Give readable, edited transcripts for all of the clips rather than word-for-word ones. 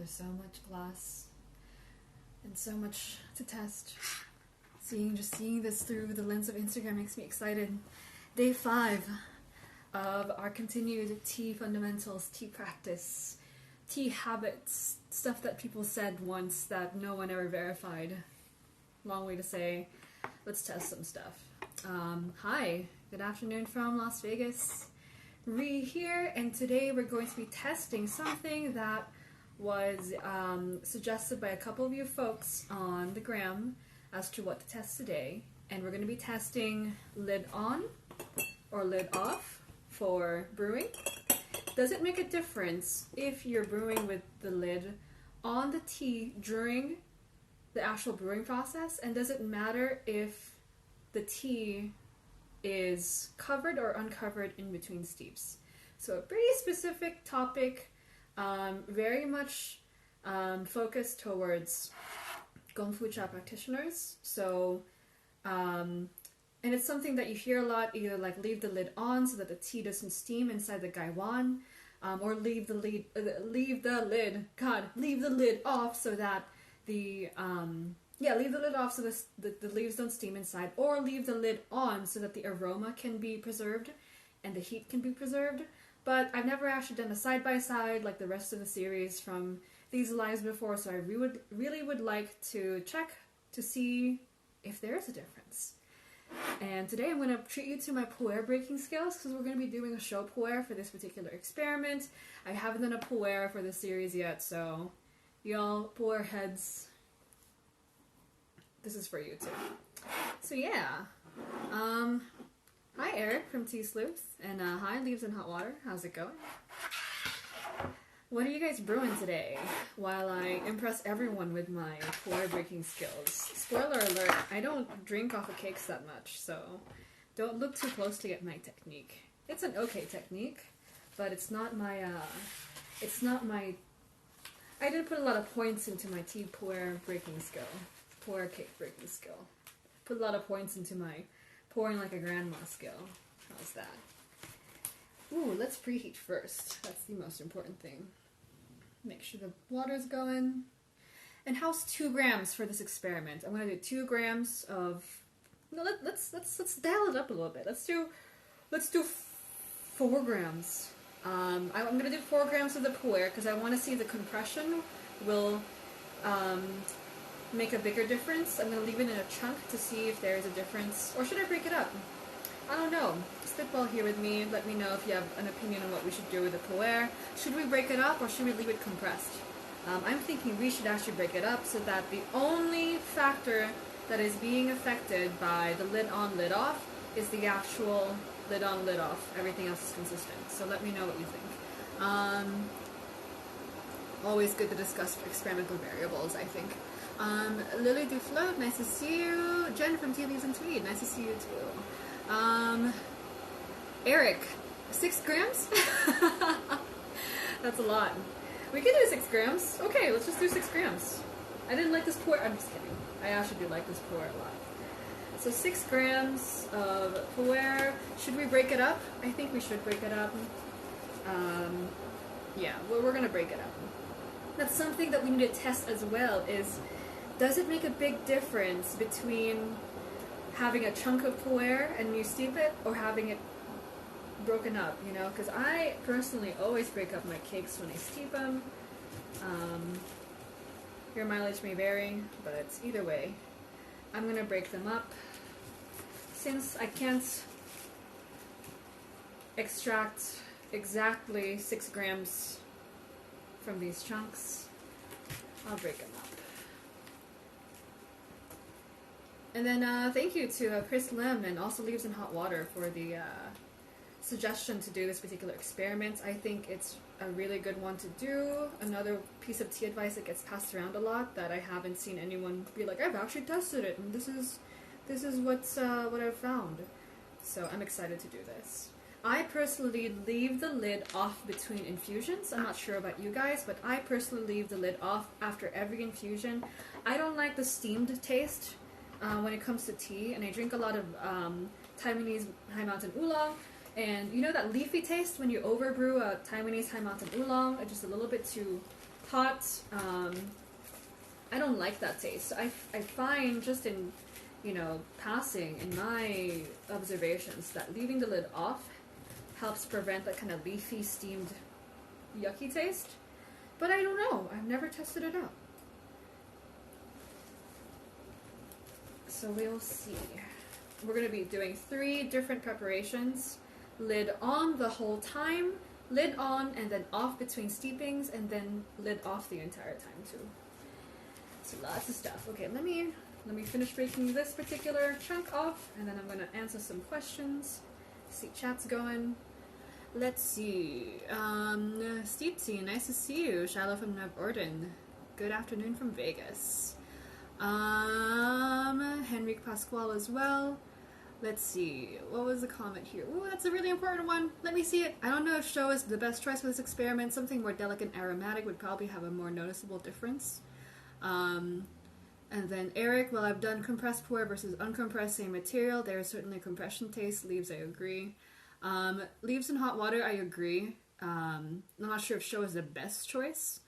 There's so much glass and so much to test. Just seeing this through the lens of Instagram makes me excited. Day 5 of our continued tea fundamentals, tea practice, tea habits, stuff that people said once that no one ever verified. Long way to say, let's test some stuff. Hi, good afternoon from Las Vegas. Ree here, and today we're going to be testing something that was suggested by a couple of you folks on the gram as to what to test today. And we're going to be testing lid on or lid off for brewing. Does it make a difference if you're brewing with the lid on the tea during the actual brewing process? And does it matter if the tea is covered or uncovered in between steeps? So a pretty specific topic, very much focused towards Gongfu cha practitioners. So, and it's something that you hear a lot, either like leave the lid on so that the tea doesn't steam inside the gaiwan, or leave the lid off so that leave the lid off so the leaves don't steam inside, or leave the lid on so that the aroma can be preserved and the heat can be preserved. But I've never actually done a side-by-side like the rest of the series from these lives before, so I really would like to check to see if there is a difference. And today I'm going to treat you to my pu'er breaking skills, because we're going to be doing a Shou pu'er for this particular experiment. I haven't done a pu'er for this series yet, so y'all pu'er heads, this is for you too. So yeah, hi Eric from Tea Sleuth, and hi Leaves in Hot Water, how's it going? What are you guys brewing today? While I impress everyone with my pu'er breaking skills. Spoiler alert, I don't drink off of cakes that much, so don't look too closely at my technique. It's an okay technique, but it's not my, I didn't put a lot of points into my tea pu'er breaking skill. Pu'er cake breaking skill. Put a lot of points into my pouring like a grandma skill. How's that? Ooh, let's preheat first. That's the most important thing. Make sure the water's going. And how's 2 grams for this experiment? I'm gonna do 2 grams of. No, let's dial it up a little bit. Let's do 4 grams. I'm gonna do 4 grams of the pu'er because I want to see the compression will make a bigger difference. I'm gonna leave it in a chunk to see if there is a difference, or should I break it up? I don't know. Spitball here with me. Let me know if you have an opinion on what we should do with the pu'er. Should we break it up or should we leave it compressed? I'm thinking we should actually break it up so that the only factor that is being affected by the lid on, lid off is the actual lid on, lid off. Everything else is consistent. So let me know what you think. Always good to discuss experimental variables, I think. Lily Dufloat, nice to see you. Jen from Tea Leaves and Tweed, nice to see you too. Eric, 6 grams? That's a lot. We can do 6 grams. Okay, let's just do 6 grams. I didn't like this pu'er. I'm just kidding. I actually do like this pu'er a lot. So 6 grams of pu'er. Should we break it up? I think we should break it up. Yeah, we're gonna break it up. That's something that we need to test as well is, does it make a big difference between having a chunk of pu'er and you steep it, or having it broken up, you know? Because I personally always break up my cakes when I steep them. Your mileage may vary, but either way, I'm going to break them up. Since I can't extract exactly 6 grams from these chunks, I'll break them up. And then thank you to Chris Lim and also Leaves in Hot Water for the suggestion to do this particular experiment. I think it's a really good one to do. Another piece of tea advice that gets passed around a lot that I haven't seen anyone be like, I've actually tested it and this is what I've found. So I'm excited to do this. I personally leave the lid off between infusions. I'm not sure about you guys, but I personally leave the lid off after every infusion. I don't like the steamed taste when it comes to tea, and I drink a lot of Taiwanese High Mountain Oolong, and you know that leafy taste when you overbrew a Taiwanese High Mountain Oolong, just a little bit too hot, I don't like that taste. I find just in, passing in my observations that leaving the lid off helps prevent that kind of leafy, steamed, yucky taste. But I don't know. I've never tested it out. So we'll see. We're going to be doing 3 different preparations. Lid on the whole time, lid on and then off between steepings, and then lid off the entire time too. So lots of stuff. Okay, let me finish breaking this particular chunk off, and then I'm going to answer some questions. See chat's going. Let's see. Steepsy, nice to see you. Shiloh from Nev Orden. Good afternoon from Vegas. Henrique Pasquale as well. Let's see. What was the comment here? Oh, that's a really important one. Let me see it. I don't know if Shou is the best choice for this experiment. Something more delicate and aromatic would probably have a more noticeable difference. And then Eric, well, I've done compressed pour versus uncompressed, same material. There is certainly a compression taste. Leaves, I agree. Leaves in hot water, I agree. I'm not sure if Shou is the best choice,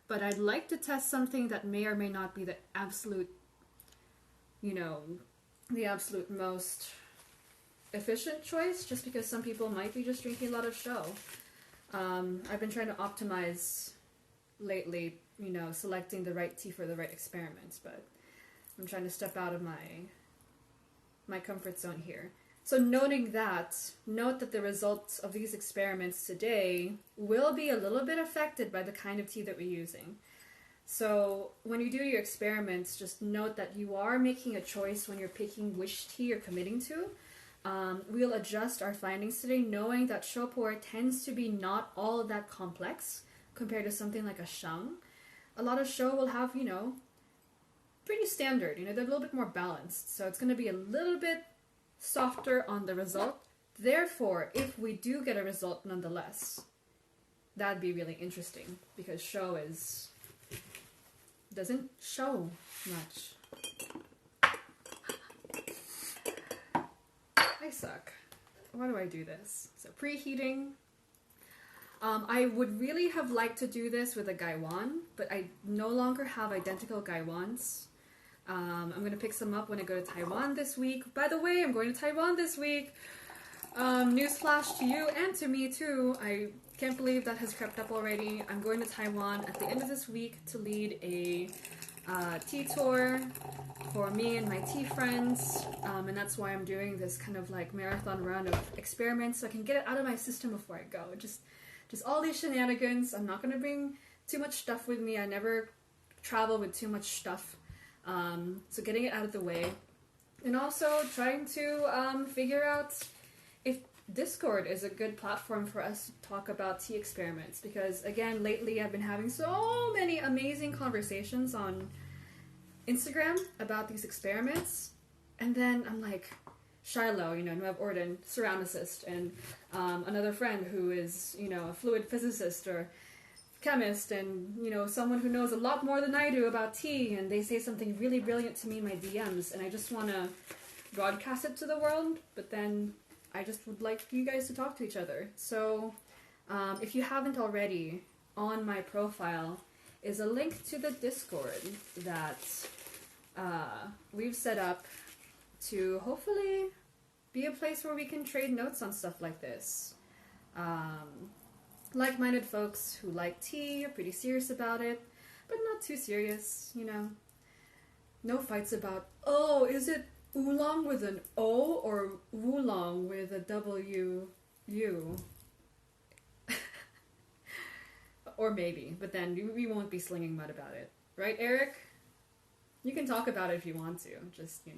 but I'd like to test something that may or may not be the absolute, the absolute most efficient choice, just because some people might be just drinking a lot of Shou. I've been trying to optimize lately, selecting the right tea for the right experiments, but I'm trying to step out of my comfort zone here. So note that the results of these experiments today will be a little bit affected by the kind of tea that we're using. So when you do your experiments, just note that you are making a choice when you're picking which tea you're committing to. We'll adjust our findings today, knowing that Shou pour tends to be not all that complex compared to something like a Shang. A lot of Shou will have, pretty standard, they're a little bit more balanced. So it's going to be a little bit softer on the result. Therefore, if we do get a result nonetheless, that'd be really interesting, because Shou doesn't show much. I suck. Why do I do this? So preheating. I would really have liked to do this with a Gaiwan, but I no longer have identical Gaiwans. I'm going to pick some up when I go to Taiwan this week. By the way, I'm going to Taiwan this week. Newsflash to you and to me too. I can't believe that has crept up already. I'm going to Taiwan at the end of this week to lead a tea tour for me and my tea friends. And that's why I'm doing this kind of like marathon run of experiments, so I can get it out of my system before I go. Just all these shenanigans. I'm not going to bring too much stuff with me. I never travel with too much stuff. So getting it out of the way, and also trying to figure out if Discord is a good platform for us to talk about tea experiments, because again, lately I've been having so many amazing conversations on Instagram about these experiments, and then I'm like, Shiloh, Nev Orden, ceramicist, and another friend who is, a fluid physicist or chemist, and someone who knows a lot more than I do about tea, and they say something really brilliant to me in my DMs, and I just want to broadcast it to the world, but then I just would like you guys to talk to each other. So if you haven't already, on my profile is a link to the Discord that we've set up to hopefully be a place where we can trade notes on stuff like this. Like-minded folks who like tea, are pretty serious about it, but not too serious, No fights about, oh, is it oolong with an O or oolong with a W-U? Or maybe, but then we won't be slinging mud about it. Right, Eric? You can talk about it if you want to, just,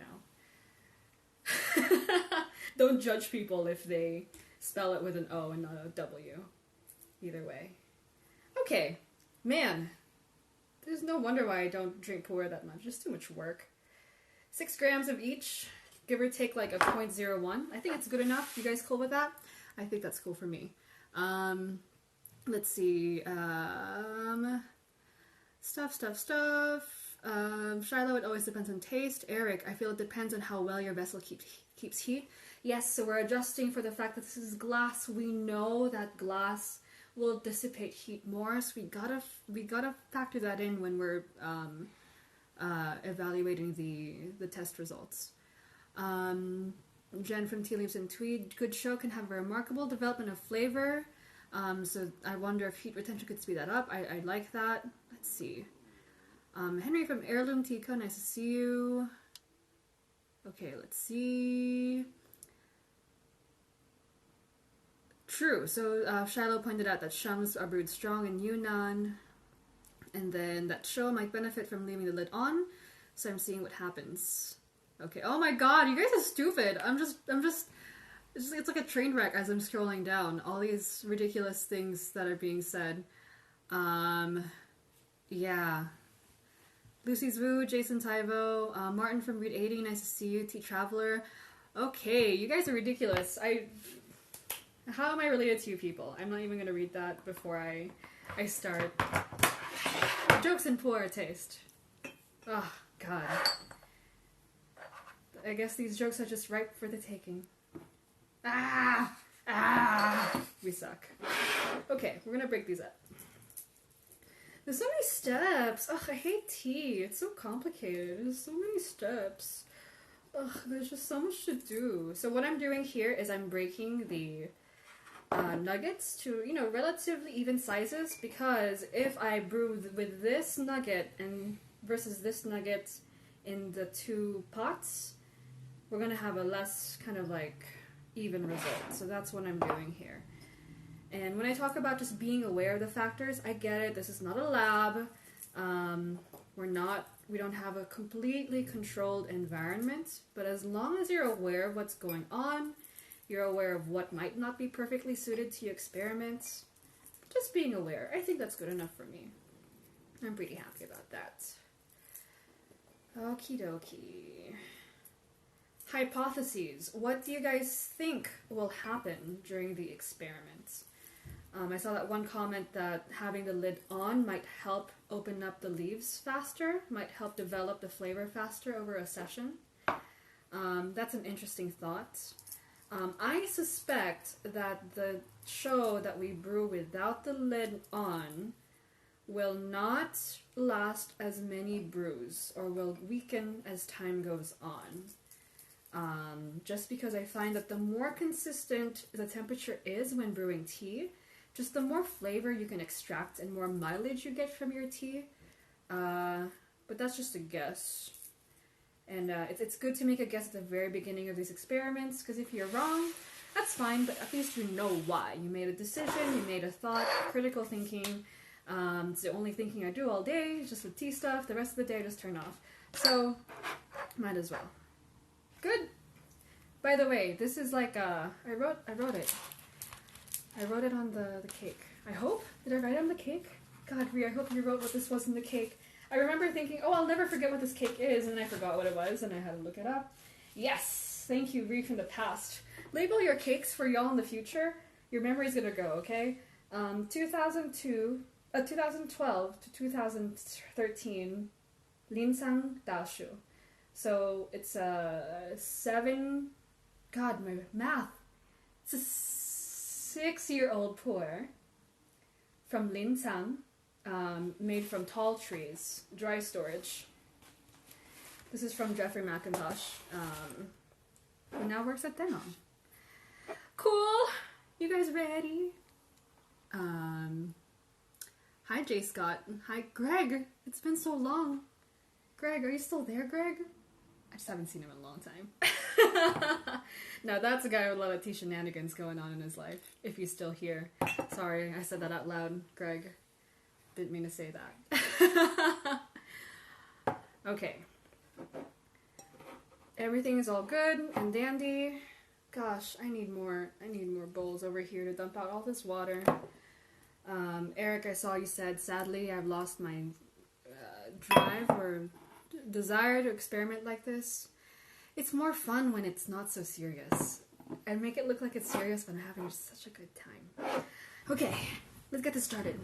Don't judge people if they spell it with an O and not a W. Either way. Okay, man. There's no wonder why I don't drink pour that much. Just too much work. 6 grams of each, give or take like a 0.01. I think it's good enough. You guys cool with that? I think that's cool for me. Let's see. Stuff. Shiloh, it always depends on taste. Eric, I feel it depends on how well your vessel keeps heat. Yes, so we're adjusting for the fact that this is glass. We know that glass will dissipate heat more. So we gotta factor that in when we're evaluating the test results. Jen from Tea Leaves and Tweed, good show, can have a remarkable development of flavor. So I wonder if heat retention could speed that up. I like that. Let's see. Henry from Heirloom Tika, nice to see you. Okay, let's see. True. So Shiloh pointed out that shums are brewed strong in Yunnan, and then that Shou might benefit from leaving the lid on. So I'm seeing what happens. Okay. Oh my God, you guys are stupid. It's like a train wreck as I'm scrolling down. All these ridiculous things that are being said. Yeah. Lucy's Woo, Jason Tyvo, Martin from Route 80, nice to see you. T Traveler. Okay, you guys are ridiculous. How am I related to you people? I'm not even going to read that before I start. Jokes in poor taste. Oh, God. I guess these jokes are just ripe for the taking. We suck. Okay, we're going to break these up. There's so many steps. Ugh, I hate tea. It's so complicated. There's so many steps. Ugh, there's just so much to do. So what I'm doing here is I'm breaking the nuggets to, relatively even sizes, because if I brew with this nugget and versus this nugget in the two pots, we're going to have a less kind of like even result. So that's what I'm doing here. And when I talk about just being aware of the factors, I get it. This is not a lab. We don't have a completely controlled environment, but as long as you're aware of what's going on, you're aware of what might not be perfectly suited to your experiments, just being aware, I think that's good enough for me. I'm pretty happy about that. Okie dokie. Hypotheses. What do you guys think will happen during the experiment? I saw that one comment that having the lid on might help open up the leaves faster, might help develop the flavor faster over a session. That's an interesting thought. I suspect that the show that we brew without the lid on will not last as many brews, or will weaken as time goes on. Just because I find that the more consistent the temperature is when brewing tea, just the more flavor you can extract and more mileage you get from your tea. But that's just a guess. And it's good to make a guess at the very beginning of these experiments, because if you're wrong, that's fine, but at least you know why. You made a decision, you made a thought, critical thinking. It's the only thinking I do all day, just with tea stuff. The rest of the day I just turn off. So, might as well. Good. By the way, this is like, I wrote it. I wrote it on the cake. I hope. Did I write it on the cake? God, Rhea, I hope you wrote what this was in the cake. I remember thinking, oh, I'll never forget what this cake is, and then I forgot what it was, and I had to look it up. Yes! Thank you, Rhea from the past. Label your cakes for y'all in the future. Your memory's gonna go, okay? 2012 to 2013, Lincang Shou. So it's a 7... God, my math. It's a 6-year-old pour from Lincang, made from tall trees, dry storage. This is from Jeffrey McIntosh, who now works at Denon. Cool! You guys ready? Hi, J. Scott. Hi, Greg. It's been so long. Greg, are you still there, Greg? I just haven't seen him in a long time. Now that's a guy with a lot of tea shenanigans going on in his life, if he's still here. Sorry, I said that out loud, Greg. Didn't mean to say that. Okay. Everything is all good and dandy. Gosh, I need more bowls over here to dump out all this water. Eric, I saw you said, sadly, I've lost my drive or desire to experiment like this. It's more fun when it's not so serious. I make it look like it's serious, but I'm having such a good time. Okay, let's get this started.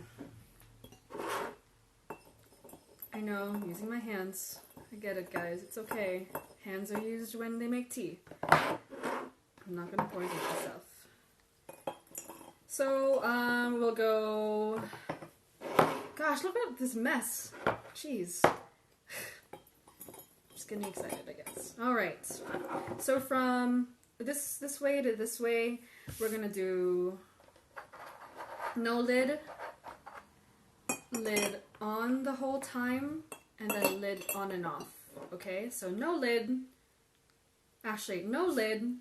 I know, I'm using my hands. I get it, guys. It's okay. Hands are used when they make tea. I'm not going to poison myself. So, we'll go... Gosh, look at this mess. Jeez. Just getting excited, I guess. Alright. So from this way to this way, we're gonna do no lid, lid on the whole time, and then lid on and off. Okay? So no lid, actually, no lid,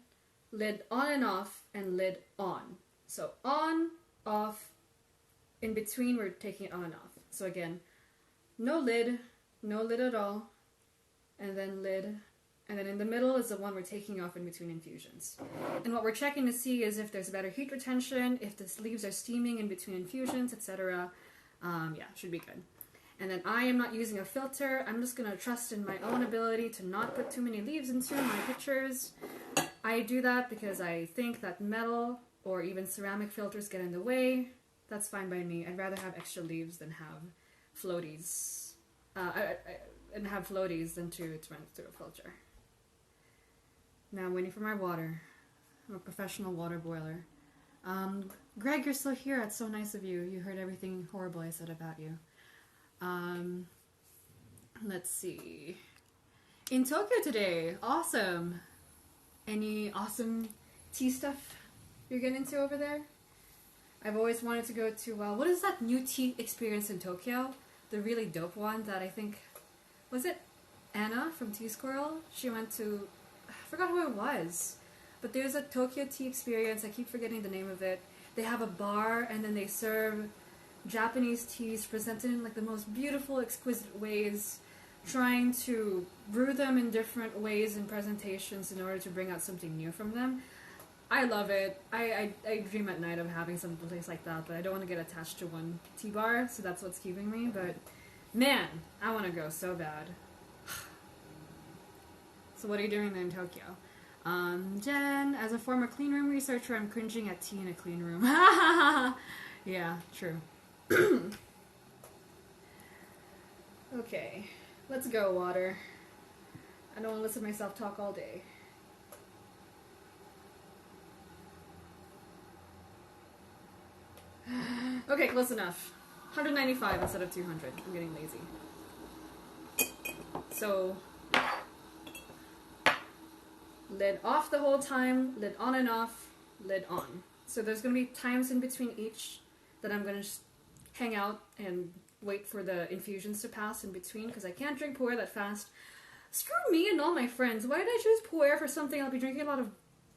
lid on and off, and lid on. So on, off, in between we're taking it on and off. So again, no lid at all, and then lid, and then in the middle is the one we're taking off in between infusions. And what we're checking to see is if there's better heat retention, if the leaves are steaming in between infusions, etc. Yeah, should be good. And then I am not using a filter. I'm just going to trust in my own ability to not put too many leaves into my pictures. I do that because I think that metal or even ceramic filters get in the way. That's fine by me. I'd rather have extra leaves than have floaties. And have floaties than to run through a filter. Now I'm waiting for my water. I'm a professional water boiler. Greg, you're still here. It's so nice of you. You heard everything horrible I said about you. Let's see. In Tokyo today. Awesome. Any awesome tea stuff you're getting into over there? I've always wanted to go to, what is that new tea experience in Tokyo? The really dope one that I think, was it Anna from Tea Squirrel? She went to, I forgot who it was, but there's a Tokyo tea experience, I keep forgetting the name of it. They have a bar and then they serve Japanese teas presented in like the most beautiful, exquisite ways, trying to brew them in different ways and presentations in order to bring out something new from them. I love it. I dream at night of having some place like that, but I don't want to get attached to one tea bar, so that's what's keeping me. But man, I want to go so bad. So what are you doing then in Tokyo? Jen, as a former clean room researcher, I'm cringing at tea in a clean room. Yeah, true. Okay, let's go, water. I don't want to listen to myself talk all day. Okay, close enough. 195 instead of 200. I'm getting lazy. So, lid off the whole time, lid on and off, lid on. So there's going to be times in between each that I'm going to just hang out and wait for the infusions to pass in between, because I can't drink pu'er that fast. Screw me and all my friends. Why did I choose pu'er for something I'll be drinking a lot of...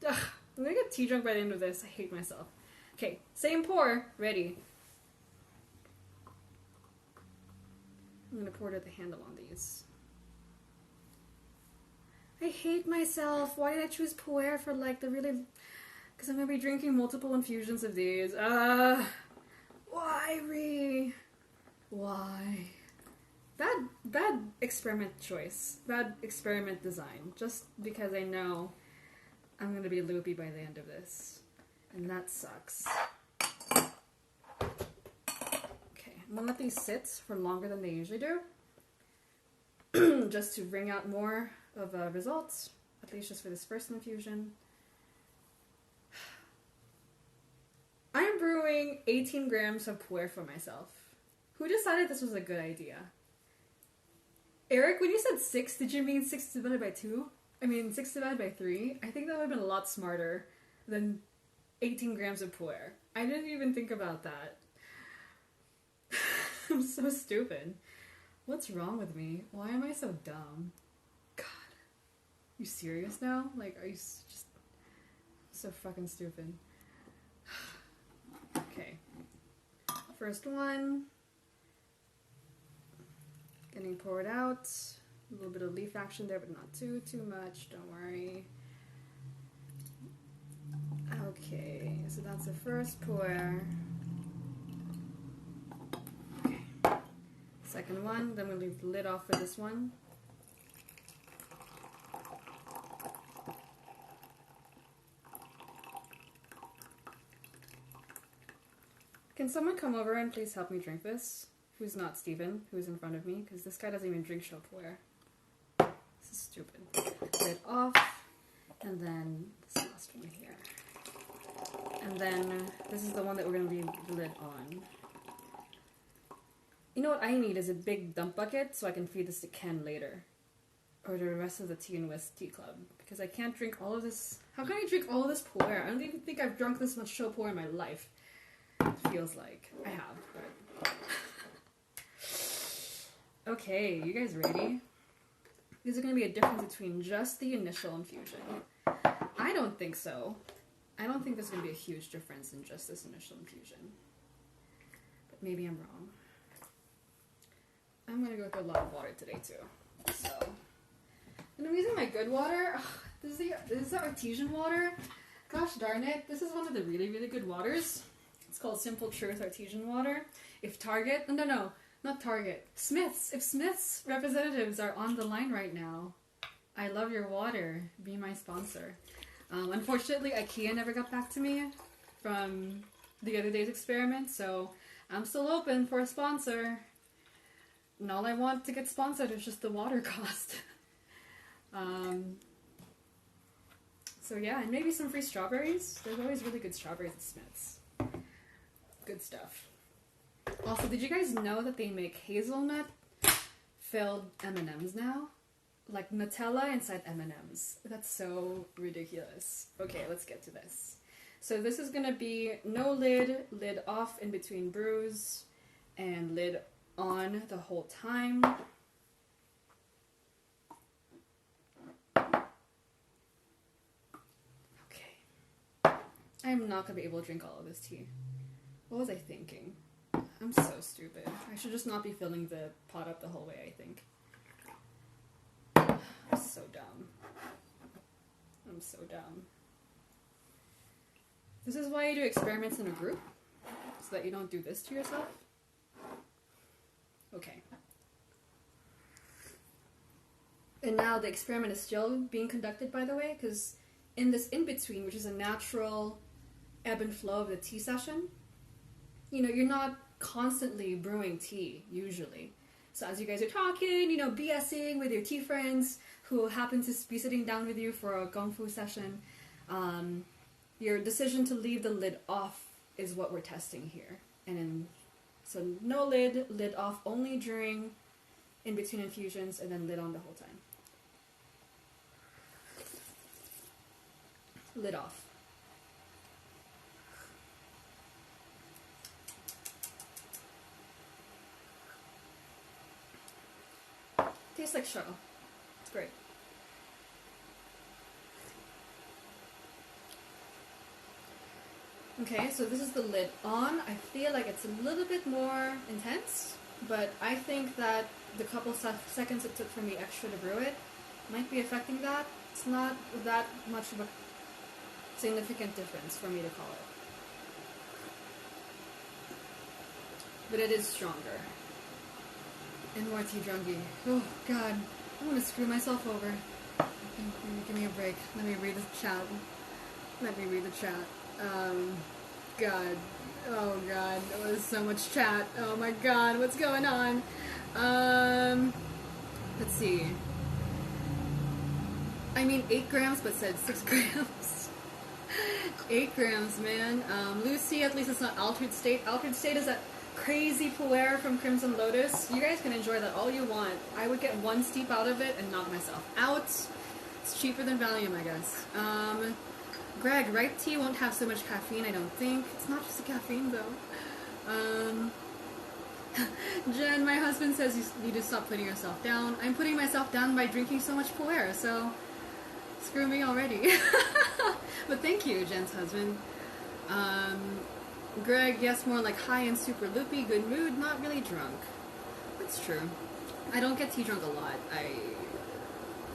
Ugh, I'm going to get tea drunk by the end of this. I hate myself. Okay, same pour, ready. I'm going to pour it at the handle on these. I hate myself. Why did I choose pu'er for like the really... Because I'm going to be drinking multiple infusions of these. Why, Ree? Why? Bad experiment choice. Bad experiment design. Just because I know I'm going to be loopy by the end of this. And that sucks. Okay, I'm going to let these sit for longer than they usually do. Just to bring out more of results. At least just for this first infusion. I'm brewing 18 grams of pu'er for myself. Who decided this was a good idea? Eric, when you said 6, did you mean 6 divided by 2? I mean 6 divided by 3? I think that would have been a lot smarter than 18 grams of pu'er. I didn't even think about that. I'm so stupid. What's wrong with me? Why am I so dumb? God. You serious now? Like, are you just so fucking stupid? Okay. First one. Getting poured out. A little bit of leaf action there, but not too much. Don't worry. Okay, so that's the first pour. Okay. Second one, then we'll leave the lid off for this one. Can someone come over and please help me drink this? Who's not Steven, who's in front of me, because this guy doesn't even drink Shou pu'er. This is stupid. Lid off, and then this last one here. And then this is the one that we're going to leave the lid on. You know what I need is a big dump bucket so I can feed this to Ken later. Or the rest of the Tea and Whisk Tea Club. Because I can't drink all of this. How can I drink all of this pu'er? I don't even think I've drunk this much Shou pu'er in my life. It feels like. I have, but... Okay, you guys ready? Is there going to be a difference between just the initial infusion? I don't think so. I don't think there's going to be a huge difference in just this initial infusion. But maybe I'm wrong. I'm going to go through a lot of water today too. So, and I'm using my good water. Ugh, this is the artesian water. Gosh darn it. This is one of the really, really good waters. It's called Simple Truth Artesian Water. If Target, no, not Target. Smith's. If Smith's representatives are on the line right now, I love your water. Be my sponsor. Unfortunately, IKEA never got back to me from the other day's experiment, so I'm still open for a sponsor. And all I want to get sponsored is just the water cost. So yeah, and maybe some free strawberries. There's always really good strawberries at Smith's. Good stuff. Also, did you guys know that they make hazelnut filled M&Ms now? Like Nutella inside M&Ms. That's so ridiculous. Okay, let's get to this. So this is gonna be no lid, lid off in between brews, and lid on the whole time. Okay. I'm not gonna be able to drink all of this tea. What was I thinking? I'm so stupid. I should just not be filling the pot up the whole way, I think. I'm so dumb. I'm so dumb. This is why you do experiments in a group? So that you don't do this to yourself? Okay. And now the experiment is still being conducted, by the way, because in this in-between, which is a natural ebb and flow of the tea session, you know, you're not constantly brewing tea, usually. So as you guys are talking, you know, BSing with your tea friends who happen to be sitting down with you for a Gongfu session, your decision to leave the lid off is what we're testing here. And then, so no lid, lid off only during in-between infusions, and then lid on the whole time. Lid off. Tastes like Shou. It's great. Okay, so this is the lid on. I feel like it's a little bit more intense, but I think that the couple seconds it took for me extra to brew it might be affecting that. It's not that much of a significant difference for me to call it. But it is stronger. And more tea drunky. Oh god, I'm gonna screw myself over. Give me a break. Let me read the chat. Let me read the chat. God. Oh god, there was so much chat. Oh my god, what's going on? Let's see. I mean 8 grams, but said 6 grams. 8 grams, man. Lucy, at least it's not Altered State. Altered State is that crazy pu'er from Crimson Lotus. You guys can enjoy that all you want. I would get 1 steep out of it and knock myself out. It's cheaper than Valium, I guess. Greg, ripe tea won't have so much caffeine, I don't think. It's not just the caffeine, though. Jen, my husband says you need to stop putting yourself down. I'm putting myself down by drinking so much pu'er, so screw me already. But thank you, Jen's husband. Greg, yes, more like high and super loopy, good mood, not really drunk. That's true. I don't get tea drunk a lot.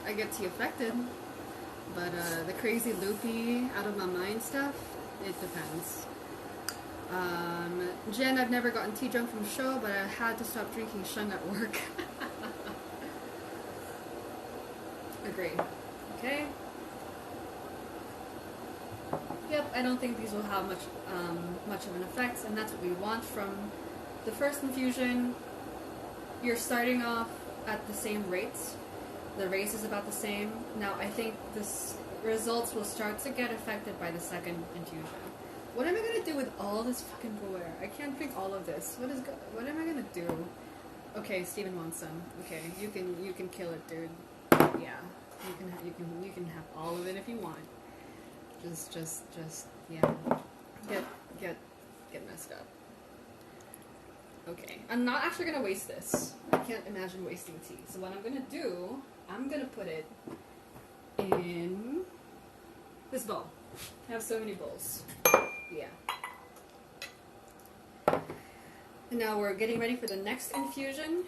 I get tea affected. But the crazy loopy, out of my mind stuff, it depends. Jen, I've never gotten tea drunk from Shou, but I had to stop drinking Shung at work. Agree. Okay. Yep, I don't think these will have much of an effect, and that's what we want from the first infusion. You're starting off at the same rates. The race is about the same. Now, I think this results will start to get affected by the second infusion. What am I gonna do with all this fucking puer? I can't drink all of this. What am I gonna do? Okay, Steven wants some. Okay, you can kill it, dude. Yeah, you can have all of it if you want. Just yeah. Get messed up. Okay, I'm not actually gonna waste this. I can't imagine wasting tea. So what I'm gonna do, I'm gonna put it in this bowl. I have so many bowls. Yeah. And now we're getting ready for the next infusion.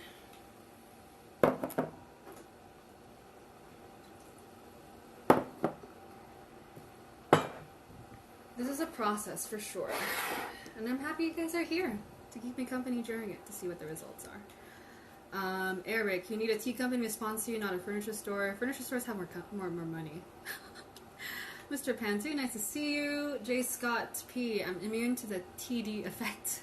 This is a process for sure. And I'm happy you guys are here to keep me company during it to see what the results are. Eric, you need a tea company to sponsor you, not a furniture store. Furniture stores have more money. Mr. Pantu, nice to see you. J. Scott P, I'm immune to the TD effect.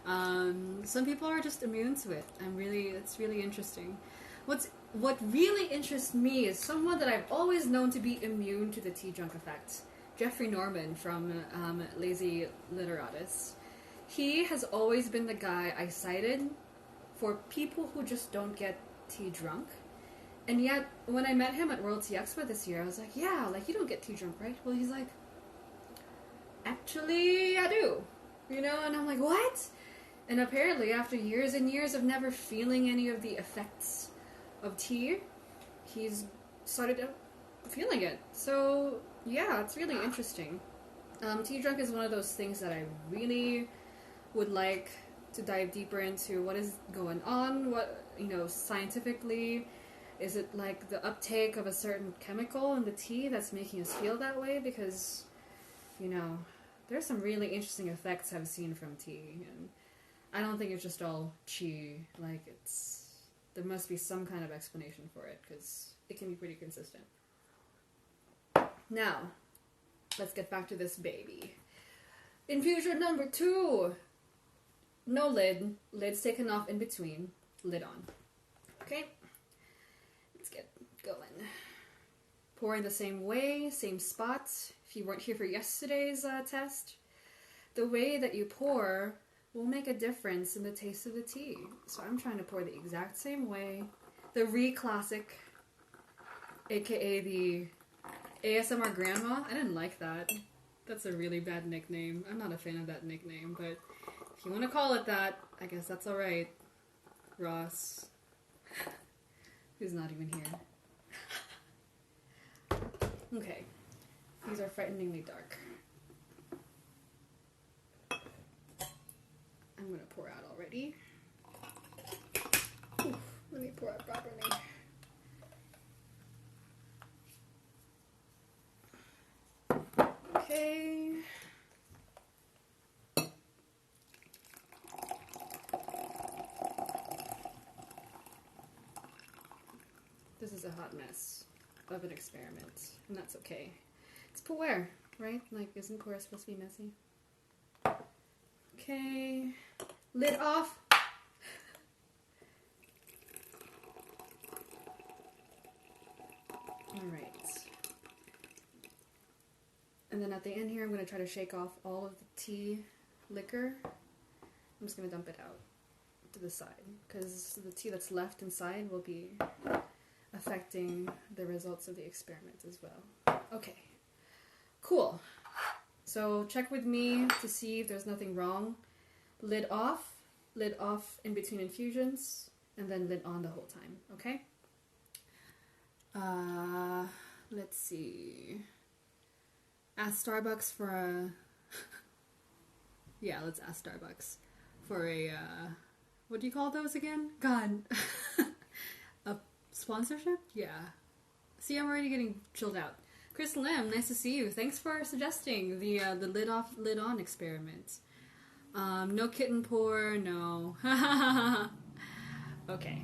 Some people are just immune to it. It's really interesting. What really interests me is someone that I've always known to be immune to the tea drunk effect. Jeffrey Norman from Lazy Literatus. He has always been the guy I cited for people who just don't get tea drunk. And yet, when I met him at World Tea Expo this year, I was like, yeah, like, you don't get tea drunk, right? Well, he's like, actually, I do. You know, and I'm like, what? And apparently, after years and years of never feeling any of the effects of tea, he's started feeling it. So, yeah, it's really interesting. Tea drunk is one of those things that I really would like to dive deeper into. What is going on? What, scientifically, is it like the uptake of a certain chemical in the tea that's making us feel that way? Because, there's some really interesting effects I've seen from tea, and I don't think it's just all chi. Like, there must be some kind of explanation for it, because it can be pretty consistent. Now, let's get back to this baby. Infusion number 2. No lid. Lid's taken off in between. Lid on. Okay? Let's get going. Pour in the same way, same spot. If you weren't here for yesterday's test, the way that you pour will make a difference in the taste of the tea. So I'm trying to pour the exact same way. The Re-Classic, aka the ASMR Grandma. I didn't like that. That's a really bad nickname. I'm not a fan of that nickname, but if you want to call it that, I guess that's alright. Ross. Who's not even here. Okay. These are frighteningly dark. I'm gonna pour out already. Oof, let me pour out properly. Okay. This is a hot mess of an experiment, and that's okay. It's puer, right? Like, isn't puer supposed to be messy? Okay. Lid off. Alright. And then at the end here, I'm going to try to shake off all of the tea liquor. I'm just going to dump it out to the side, because the tea that's left inside will be affecting the results of the experiment as well. Okay. Cool. So check with me to see if there's nothing wrong. Lid off in between infusions, and then lid on the whole time, okay? Let's see. Ask Starbucks for a... yeah, let's ask Starbucks for a, what do you call those again? God. A sponsorship? Yeah. See, I'm already getting chilled out. Chris Lim, nice to see you. Thanks for suggesting the lid off, lid on experiment. No kitten pour, no. Okay,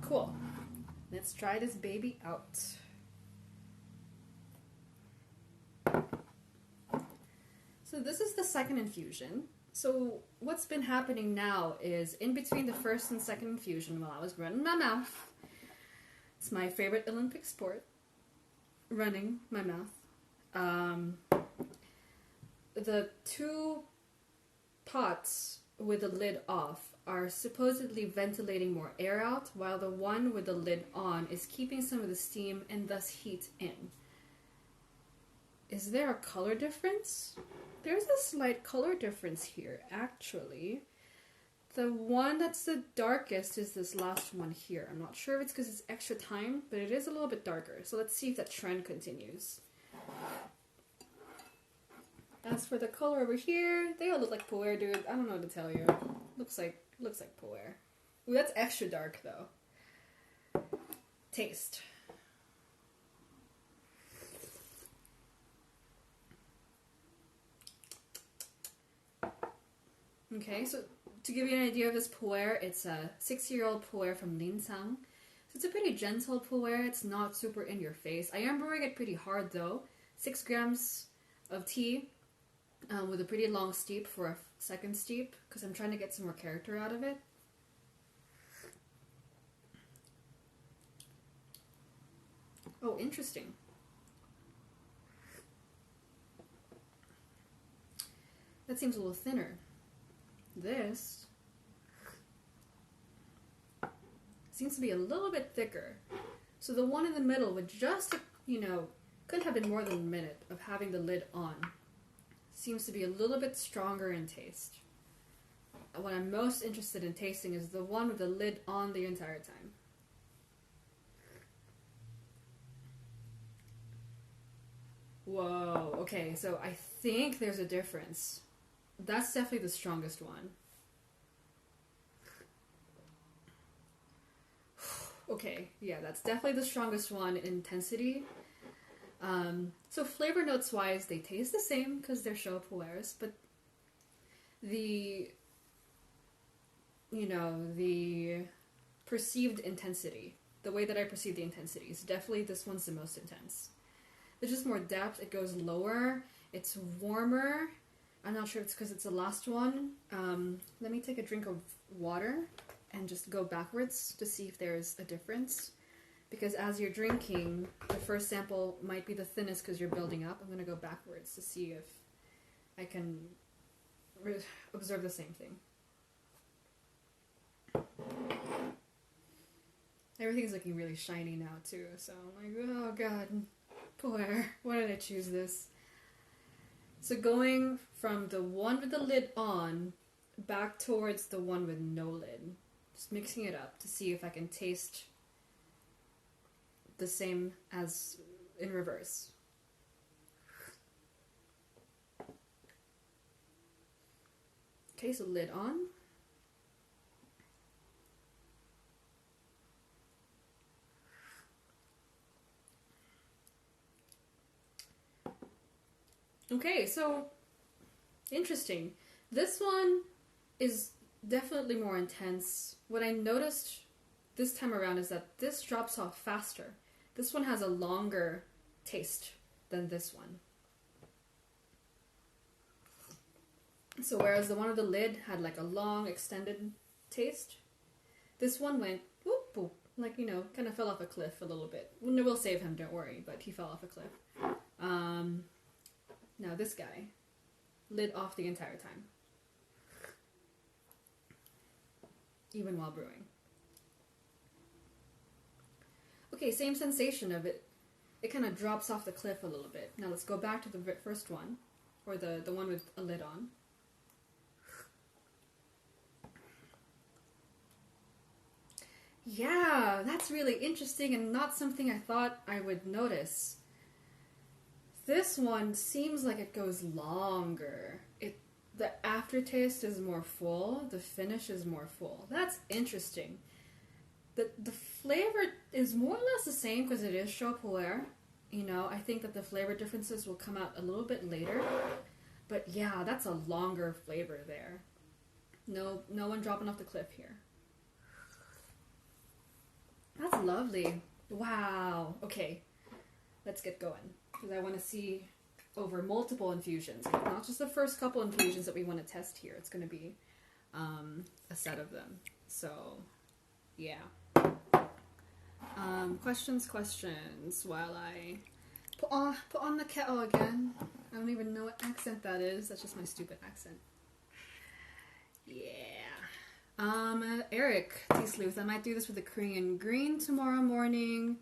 cool. Let's try this baby out. So this is the second infusion. So what's been happening now is in between the first and second infusion while I was running my mouth, it's my favorite Olympic sport, running my mouth. the two pots with the lid off are supposedly ventilating more air out, while the one with the lid on is keeping some of the steam and thus heat in. Is there a color difference? There's a slight color difference here, actually. The one that's the darkest is this last one here. I'm not sure if it's because it's extra time, but it is a little bit darker. So let's see if that trend continues. As for the color over here, they all look like pu'er, dude. I don't know what to tell you. Looks like pu'er. Ooh, that's extra dark though. Taste. Okay, so to give you an idea of this pu'er, it's a 6-year-old pu'er from Lincang. So it's a pretty gentle pu'er. It's not super in your face. I am brewing it pretty hard though. 6 grams of tea. With a pretty long steep for a second steep, because I'm trying to get some more character out of it. Oh, interesting. That seems a little thinner. This seems to be a little bit thicker. So the one in the middle would just, couldn't have been more than a minute of having the lid on. Seems to be a little bit stronger in taste. What I'm most interested in tasting is the one with the lid on the entire time. Whoa, okay, so I think there's a difference. That's definitely the strongest one. Okay, yeah, that's definitely the strongest one in intensity. So flavor notes wise, they taste the same because they're Shou pu'ers, but the perceived intensity, the way that I perceive the intensity is definitely this one's the most intense. There's just more depth, it goes lower, it's warmer. I'm not sure if it's because it's the last one. Let me take a drink of water and just go backwards to see if there's a difference. Because as you're drinking, the first sample might be the thinnest because you're building up. I'm going to go backwards to see if I can observe the same thing. Everything's looking really shiny now too, so I'm like, oh god, pu'er, why did I choose this? So going from the one with the lid on back towards the one with no lid. Just mixing it up to see if I can taste the same as in reverse. Okay, so lid on. Okay, so interesting. This one is definitely more intense. What I noticed this time around is that this drops off faster. This one has a longer taste than this one. So whereas the one with the lid had like a long extended taste, this one went whoop whoop, like, kind of fell off a cliff a little bit. We'll save him, don't worry, but he fell off a cliff. Now this guy, lid off the entire time. Even while brewing. Okay, same sensation of it. It kind of drops off the cliff a little bit. Now let's go back to the first one, or the one with a lid on. Yeah, that's really interesting and not something I thought I would notice. This one seems like it goes longer. The aftertaste is more full, the finish is more full. That's interesting. The flavor is more or less the same because it is Shou pu'er. I think that the flavor differences will come out a little bit later. But yeah, that's a longer flavor there. No one dropping off the cliff here. That's lovely. Wow. Okay, let's get going. Because I want to see over multiple infusions. Not just the first couple infusions that we want to test here. It's going to be a set of them. So, yeah. Questions while I Put on the kettle again. I don't even know what accent that is. That's just my stupid accent. Yeah. Eric T. Sleuth. I might do this with the Korean green tomorrow morning.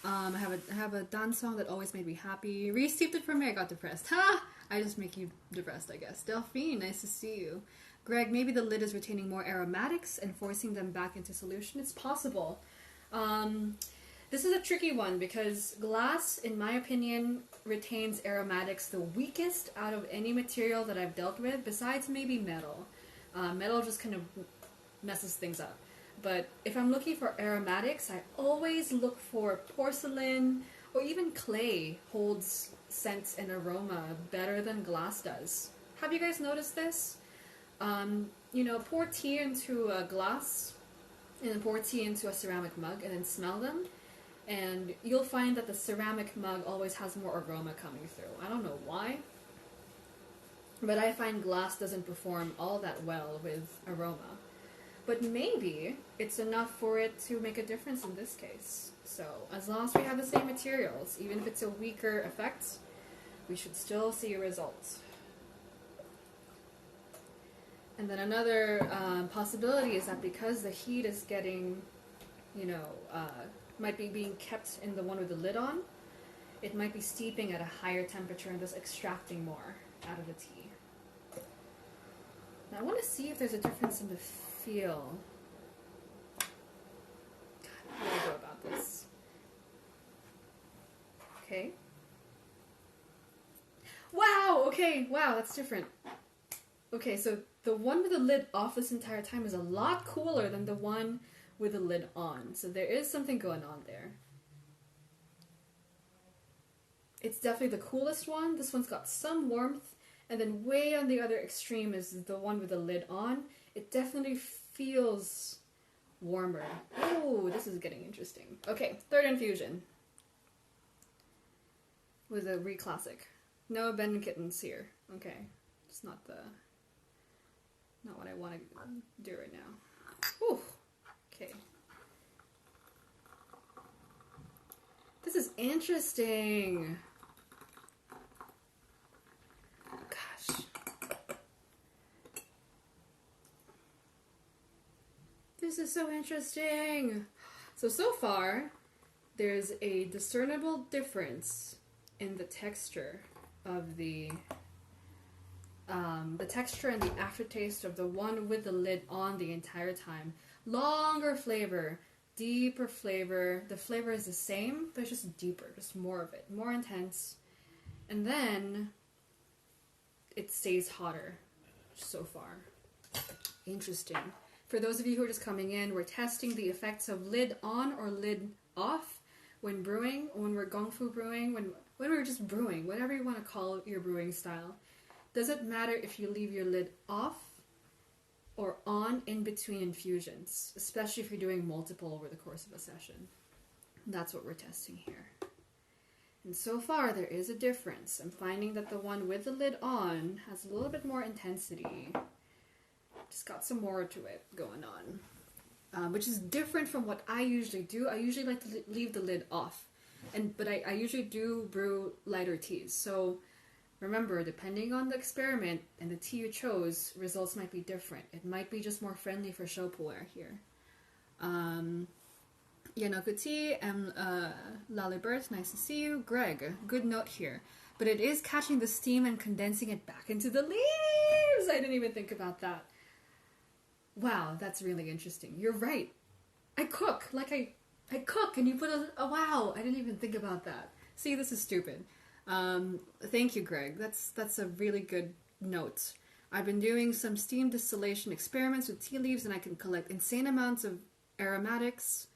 I have a dance song that always made me happy. Received it for me. I got depressed. Ha! I just make you depressed, I guess. Delphine, nice to see you. Greg, maybe the lid is retaining more aromatics and forcing them back into solution. It's possible. This is a tricky one because glass, in my opinion, retains aromatics the weakest out of any material that I've dealt with, besides maybe metal. Metal just kind of messes things up. But if I'm looking for aromatics, I always look for porcelain or even clay holds scent and aroma better than glass does. Have you guys noticed this? Pour tea into a glass and then pour tea into a ceramic mug and then smell them. And you'll find that the ceramic mug always has more aroma coming through. I don't know why. But I find glass doesn't perform all that well with aroma. But maybe it's enough for it to make a difference in this case. So as long as we have the same materials, even if it's a weaker effect, we should still see a result. And then another possibility is that because the heat is getting, might be being kept in the one with the lid on, it might be steeping at a higher temperature and thus extracting more out of the tea. Now I want to see if there's a difference in the feel. How do I go about this? Okay. Wow! Okay, wow, that's different. Okay, so the one with the lid off this entire time is a lot cooler than the one with the lid on. So there is something going on there. It's definitely the coolest one. This one's got some warmth. And then way on the other extreme is the one with the lid on. It definitely feels warmer. Oh, this is getting interesting. Okay, third infusion. With a re-classic. No Ben Kittens here. Okay, it's not what I want to do right now. Whew. Okay. This is interesting. Gosh. This is so interesting. So far, there's a discernible difference in the texture of the texture and the aftertaste of the one with the lid on the entire time. Longer flavor, deeper flavor. The flavor is the same, but it's just deeper, just more of it, more intense. And then it stays hotter so far. Interesting. For those of you who are just coming in, we're testing the effects of lid on or lid off when brewing, when we're Gongfu brewing, when we're just brewing, whatever you want to call your brewing style. Doesn't matter if you leave your lid off or on in between infusions, especially if you're doing multiple over the course of a session. That's what we're testing here. And so far, there is a difference. I'm finding that the one with the lid on has a little bit more intensity. Just got some more to it going on, which is different from what I usually do. I usually like to leave the lid off, but I usually do brew lighter teas. So remember, depending on the experiment and the tea you chose, results might be different. It might be just more friendly for Shou here. Yanokuti and Lalibert, nice to see you. Greg, good note here. But it is catching the steam and condensing it back into the leaves! I didn't even think about that. Wow, that's really interesting. You're right. I cook. I cook and you put a wow. I didn't even think about that. See, this is stupid. Thank you, Greg. That's a really good note. I've been doing some steam distillation experiments with tea leaves and I can collect insane amounts of aromatics.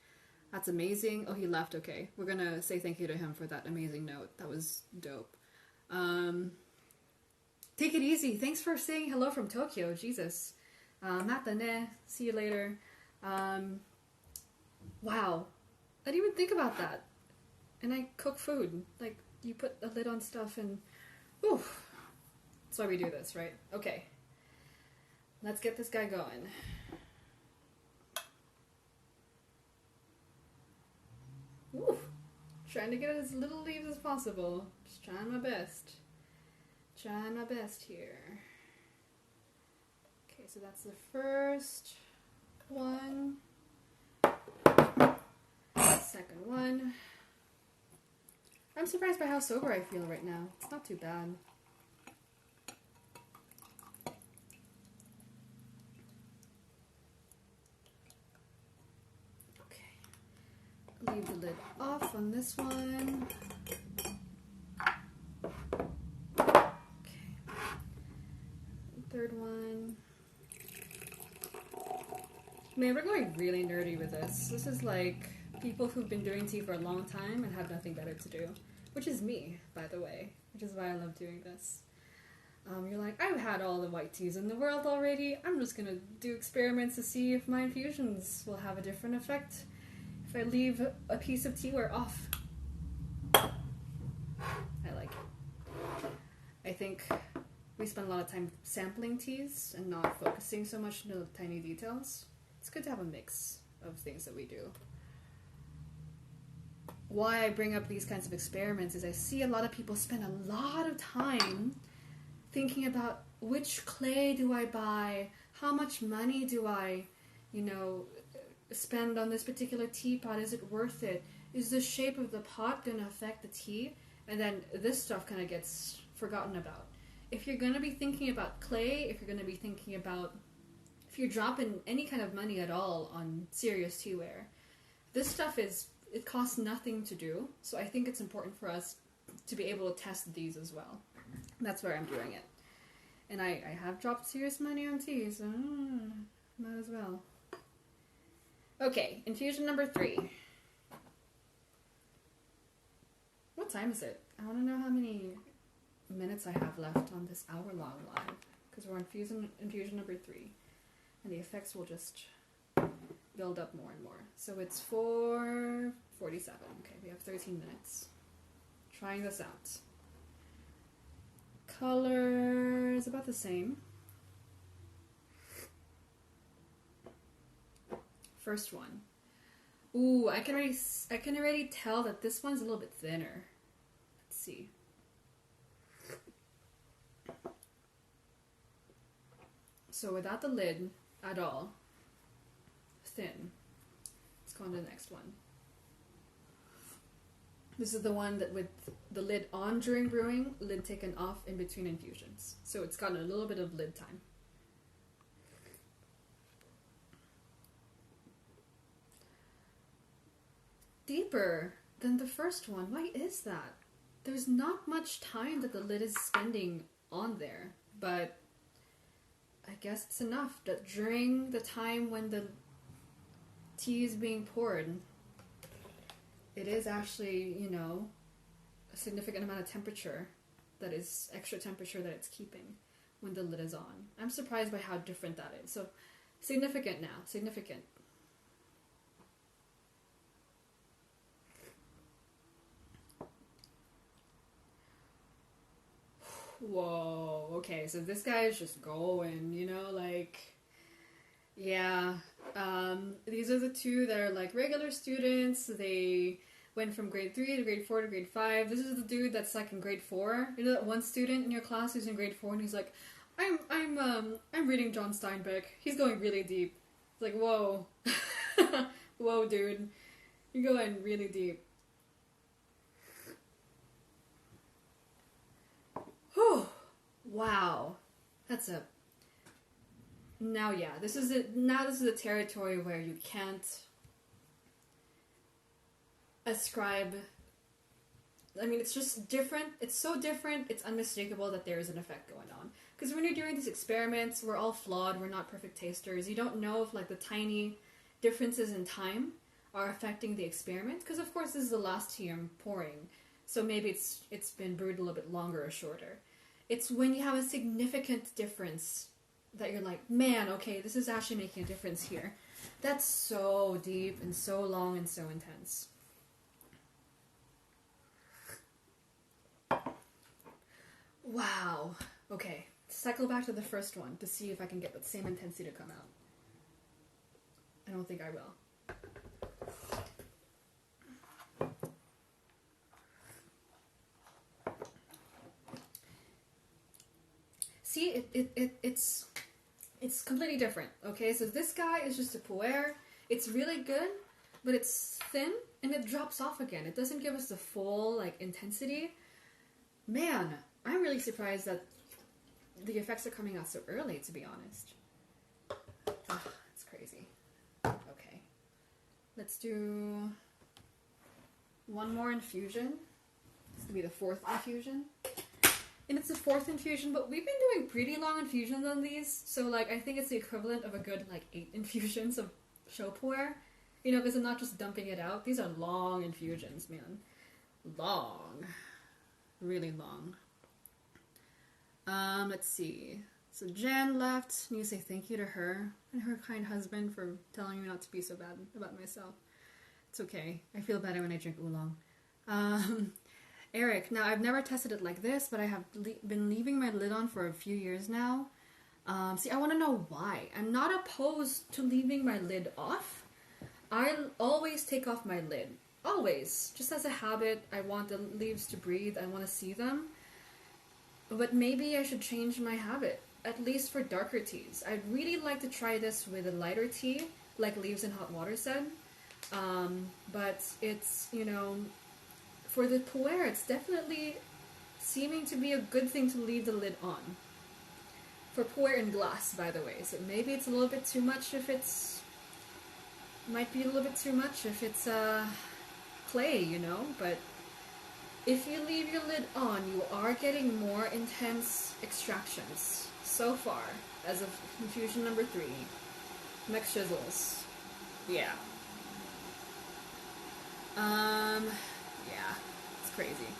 That's amazing. Oh, he left. Okay. We're gonna say thank you to him for that amazing note. That was dope. Take it easy. Thanks for saying hello from Tokyo. Jesus. Matane. See you later. Wow. I didn't even think about that. And I cook food. Like, you put a lid on stuff and... Whew. That's why we do this, right? Okay. Let's get this guy going. Ooh. trying to get as little leaves as possible. Just trying my best. Trying my best here. Okay, so that's the first one. Second one. I'm surprised by how sober I feel right now. It's not too bad. Okay. Leave the lid off on this one. Okay. Third one. Man, we're going really nerdy with this. This is like people who've been doing tea for a long time and have nothing better to do. Which is me, by the way. Which is why I love doing this. You're like, I've had all the white teas in the world already. I'm just gonna do experiments to see if my infusions will have a different effect if I leave a piece of teaware off. I like it. I think we spend a lot of time sampling teas and not focusing so much on the tiny details. It's good to have a mix of things that we do. Why I bring up these kinds of experiments is I see a lot of people spend a lot of time thinking about which clay do I buy, how much money do I, spend on this particular teapot, is it worth it? Is the shape of the pot going to affect the tea? And then this stuff kind of gets forgotten about. If you're going to be thinking about clay, if you're going to be thinking about, if you're dropping any kind of money at all on serious teaware, this stuff it costs nothing to do, so I think it's important for us to be able to test these as well. That's where I'm doing it. And I have dropped serious money on tea, so might as well. Okay, infusion number 3. What time is it? I want to know how many minutes I have left on this hour-long live, because we're on infusion number 3. And the effects will just build up more and more. So it's 4:47. Okay, we have 13 minutes. Trying this out. Color is about the same. First one. Ooh, I can already tell that this one's a little bit thinner. Let's see. So without the lid at all, thin. Let's go on to the next one. This is the one that with the lid on during brewing, lid taken off in between infusions. So it's got a little bit of lid time. Deeper than the first one. Why is that? There's not much time that the lid is spending on there, but I guess it's enough that during the time when the tea is being poured, it is actually, a significant amount of temperature that is extra temperature that it's keeping when the lid is on. I'm surprised by how different that is. So, significant now. Significant. Whoa, okay, so this guy is just going, yeah. These are the two that are like regular students. They went from grade 3 to grade 4 to grade 5. This is the dude that's like in grade 4. You know that one student in your class who's in grade 4 and he's like, I'm reading John Steinbeck. He's going really deep. It's like, whoa. Whoa, dude. You're going really deep. Whew. Wow. That's a... Now, yeah, this is a territory where you can't ascribe... I mean, it's just different. It's so different, it's unmistakable that there is an effect going on. Because when you're doing these experiments, we're all flawed, we're not perfect tasters. You don't know if, like, the tiny differences in time are affecting the experiment. Because, of course, this is the last tea I'm pouring. So maybe it's been brewed a little bit longer or shorter. It's when you have a significant difference that you're like, man, okay, this is actually making a difference here. That's so deep and so long and so intense. Wow. Okay, cycle back to the first one to see if I can get the same intensity to come out. I don't think I will. it's completely different. Okay, so this guy is just a pu'er. It's really good, but it's thin and it drops off again. It doesn't give us the full like intensity. Man, I'm really surprised that the effects are coming out so early, to be honest. Ugh, it's crazy. Okay. Let's do one more infusion. This will be the 4th infusion. And it's the 4th infusion, but we've been doing pretty long infusions on these. So, like, I think it's the equivalent of a good, like, 8 infusions of Shou pu'er. You know, because I'm not just dumping it out. These are long infusions, man. Long. Really long. Let's see. So Jen left. Need to say thank you to her and her kind husband for telling me not to be so bad about myself. It's okay. I feel better when I drink oolong. Eric. Now, I've never tested it like this, but I have been leaving my lid on for a few years now. See, I want to know why. I'm not opposed to leaving my lid off. I always take off my lid. Always. Just as a habit. I want the leaves to breathe. I want to see them. But maybe I should change my habit, at least for darker teas. I'd really like to try this with a lighter tea, like Leaves in Hot Water said. But it's, you know, for the pu'er, it's definitely seeming to be a good thing to leave the lid on. For pu'er in glass, by the way. So maybe it's a little bit too much if it's... Might be a little bit too much if it's clay, you know, but... If you leave your lid on, you are getting more intense extractions so far, as of infusion number 3. McShizzles. Yeah. Yeah, it's crazy.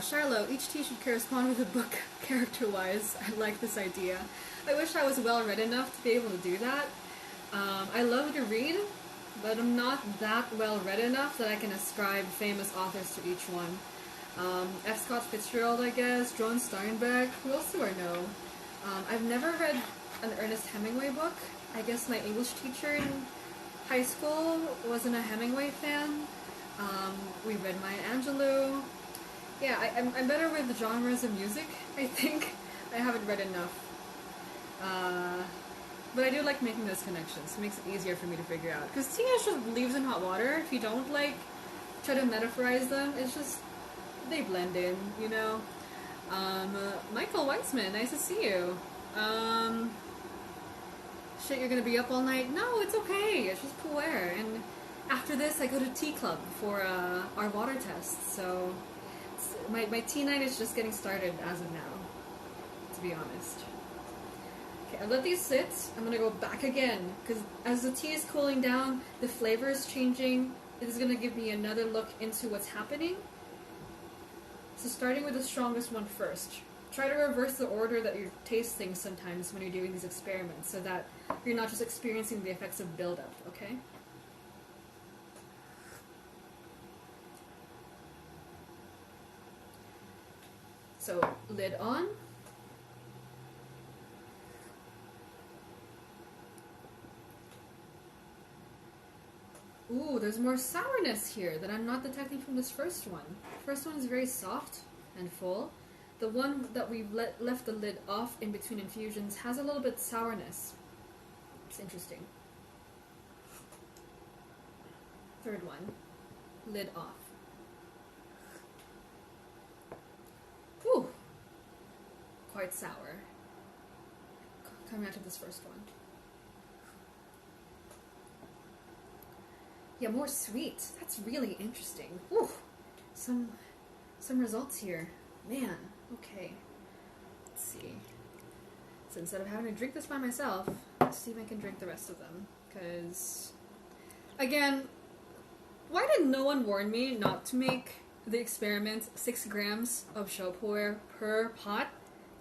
Shiloh, each tea should correspond with a book character-wise. I like this idea. I wish I was well-read enough to be able to do that. I love to read, but I'm not that well read enough that I can ascribe famous authors to each one. F. Scott Fitzgerald, I guess, John Steinbeck, who else do I know? I've never read an Ernest Hemingway book. I guess my English teacher in high school wasn't a Hemingway fan. We read Maya Angelou. Yeah, I'm better with the genres of music, I think. I haven't read enough. But I do like making those connections. It makes it easier for me to figure out. Because tea is just leaves in hot water. If you don't, like, try to metaphorize them, it's just, they blend in, you know? Michael Weitzman, nice to see you. Shit, you're gonna be up all night? No, it's okay. It's just pu'er. And after this, I go to tea club for our water test. So my tea night is just getting started as of now, to be honest. I let these sit. I'm gonna go back again because as the tea is cooling down, the flavor is changing. It is gonna give me another look into what's happening. So starting with the strongest one first. Try to reverse the order that you taste things sometimes when you're doing these experiments so that you're not just experiencing the effects of buildup, okay? So, lid on. Ooh, there's more sourness here that I'm not detecting from this first one. The first one is very soft and full. The one that we've left the lid off in between infusions has a little bit sourness. It's interesting. Third one, lid off. Ooh, quite sour. Coming out of this first one. Yeah, more sweet. That's really interesting. Ooh, some results here. Man, okay. Let's see. So instead of having to drink this by myself, let's see if I can drink the rest of them. Because, again, why did no one warn me not to make the experiment 6 grams of Shou pu'er per pot?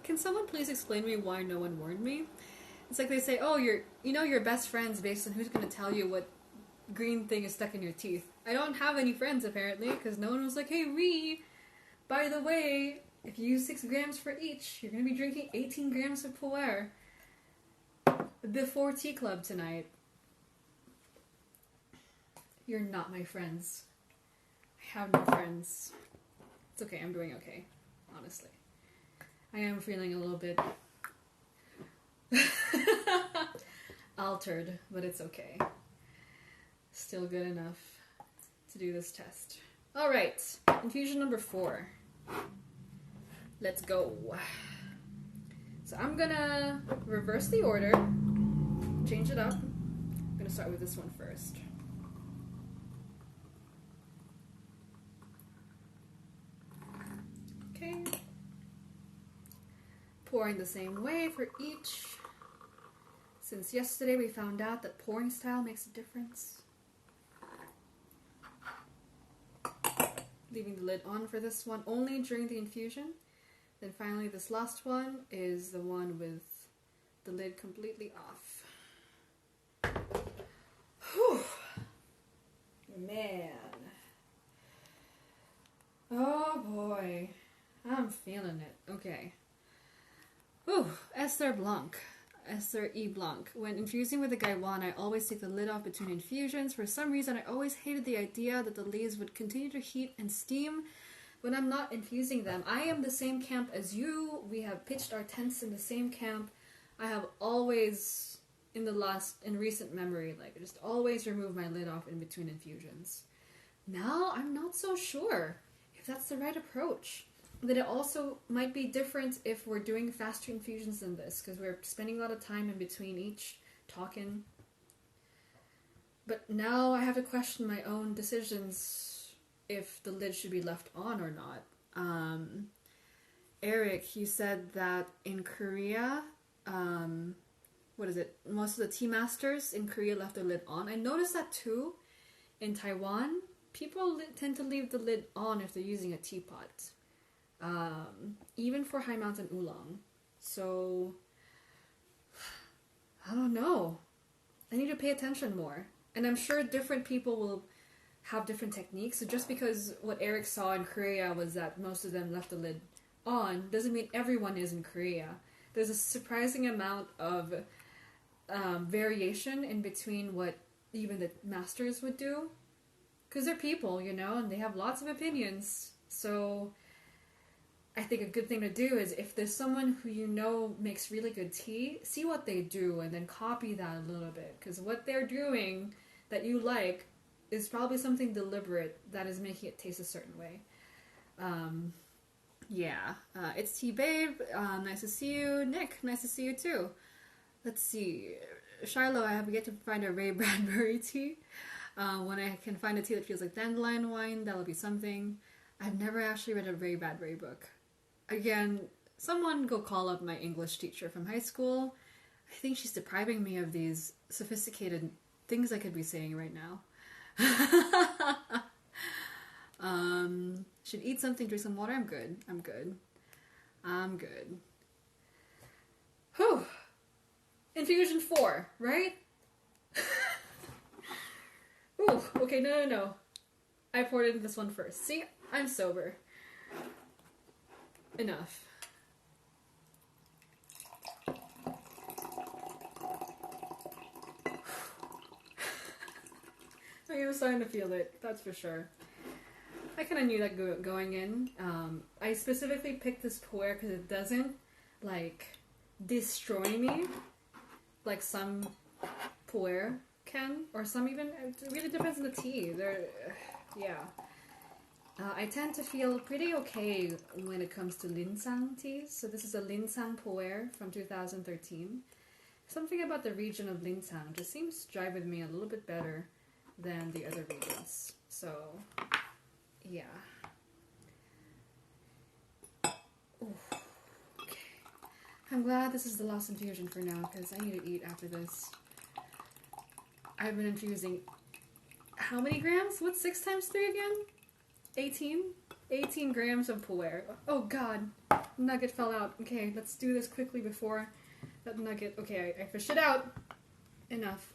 Can someone please explain to me why no one warned me? It's like they say, oh, you're best friends based on who's going to tell you what green thing is stuck in your teeth. I don't have any friends, apparently, because no one was like, hey, Ree, by the way, if you use 6 grams for each, you're going to be drinking 18 grams of pu'er before tea club tonight. You're not my friends. I have no friends. It's okay, I'm doing okay, honestly. I am feeling a little bit Altered, but it's okay. Still good enough to do this test. Alright, infusion number 4. Let's go. So I'm gonna reverse the order, change it up. I'm gonna start with this one first. Okay. Pouring the same way for each. Since yesterday we found out that pouring style makes a difference. Leaving the lid on for this one only during the infusion. Then finally this last one is the one with the lid completely off. Whew. Man. Oh boy. I'm feeling it. Okay. Ooh, Esther Blanc. Esther E. Blanc. When infusing with the gaiwan, I always take the lid off between infusions. For some reason, I always hated the idea that the leaves would continue to heat and steam when I'm not infusing them. I am the same camp as you. We have pitched our tents in the same camp. I have always, in recent memory, like, just always remove my lid off in between infusions. Now, I'm not so sure if that's the right approach. That it also might be different if we're doing faster infusions than this, because we're spending a lot of time in between each talking. But now I have to question my own decisions if the lid should be left on or not. Eric, you said that in Korea, most of the tea masters in Korea left the lid on. I noticed that too. In Taiwan, people tend to leave the lid on if they're using a teapot. Even for high mountain oolong. So, I don't know. I need to pay attention more. And I'm sure different people will have different techniques. So just because what Eric saw in Korea was that most of them left the lid on, doesn't mean everyone is in Korea. There's a surprising amount of variation in between what even the masters would do. Because they're people, and they have lots of opinions. So I think a good thing to do is if there's someone who makes really good tea, see what they do and then copy that a little bit. Because what they're doing that you like is probably something deliberate that is making it taste a certain way. It's Tea Babe. Nice to see you. Nick, nice to see you too. Let's see. Shiloh, I have yet to find a Ray Bradbury tea. When I can find a tea that feels like dandelion wine, that'll be something. I've never actually read a Ray Bradbury book. Again, someone go call up my English teacher from high school. I think she's depriving me of these sophisticated things I could be saying right now. Should eat something, drink some water. I'm good. Whew. Infusion 4, right? Ooh, okay, no. I poured in this one first. See, I'm sober. Enough. I was starting to feel it, that's for sure. I kind of knew that going in. I specifically picked this pu'er because it doesn't, destroy me like some pu'er can, or some even, it really depends on the tea. I tend to feel pretty okay when it comes to Lincang teas. So this is a Lincang pu'er from 2013. Something about the region of Lincang just seems to jive with me a little bit better than the other regions. So, yeah. Ooh, okay. I'm glad this is the last infusion for now, because I need to eat after this. I've been infusing how many grams? What's 6 times 3 again? 18? 18 grams of pu'er. Oh god, nugget fell out. Okay, let's do this quickly before that nugget. Okay, I fished it out. Enough.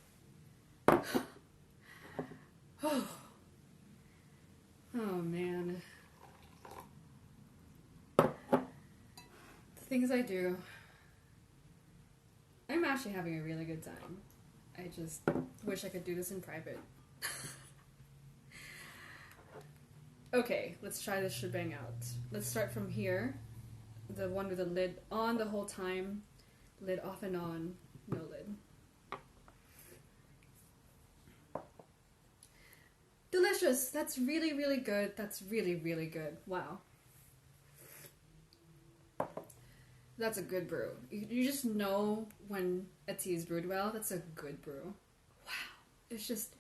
Oh man. The things I do. I'm actually having a really good time. I just wish I could do this in private. Okay, let's try this shebang out. Let's start from here. The one with the lid on the whole time. Lid off and on, no lid. Delicious! That's really, really good. That's really, really good. Wow. That's a good brew. You just know when a tea is brewed well. That's a good brew. Wow. It's just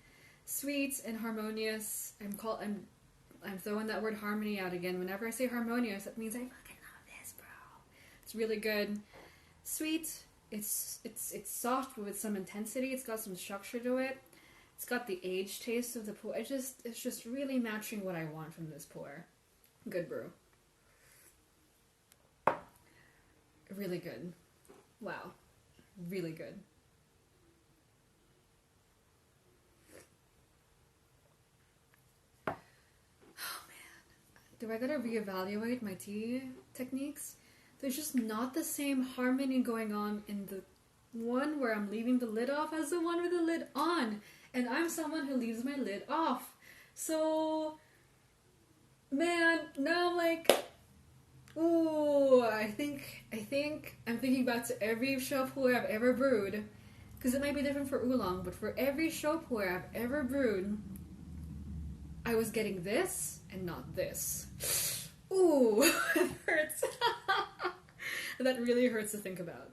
sweet and harmonious. I'm throwing that word harmony out again. Whenever I say harmonious, that means I fucking love this, bro. It's really good. Sweet. It's soft but with some intensity. It's got some structure to it. It's got the aged taste of the pour. It's just really matching what I want from this pour. Good brew. Really good. Wow. Really good. Oh man. Do I gotta reevaluate my tea techniques? There's just not the same harmony going on in the one where I'm leaving the lid off as the one with the lid on. And I'm someone who leaves my lid off. So, man, now I'm like, ooh, I think I'm thinking back to every Shou I've ever brewed. Because it might be different for oolong, but for every Shou I've ever brewed, I was getting this and not this. Ooh, it hurts. That really hurts to think about.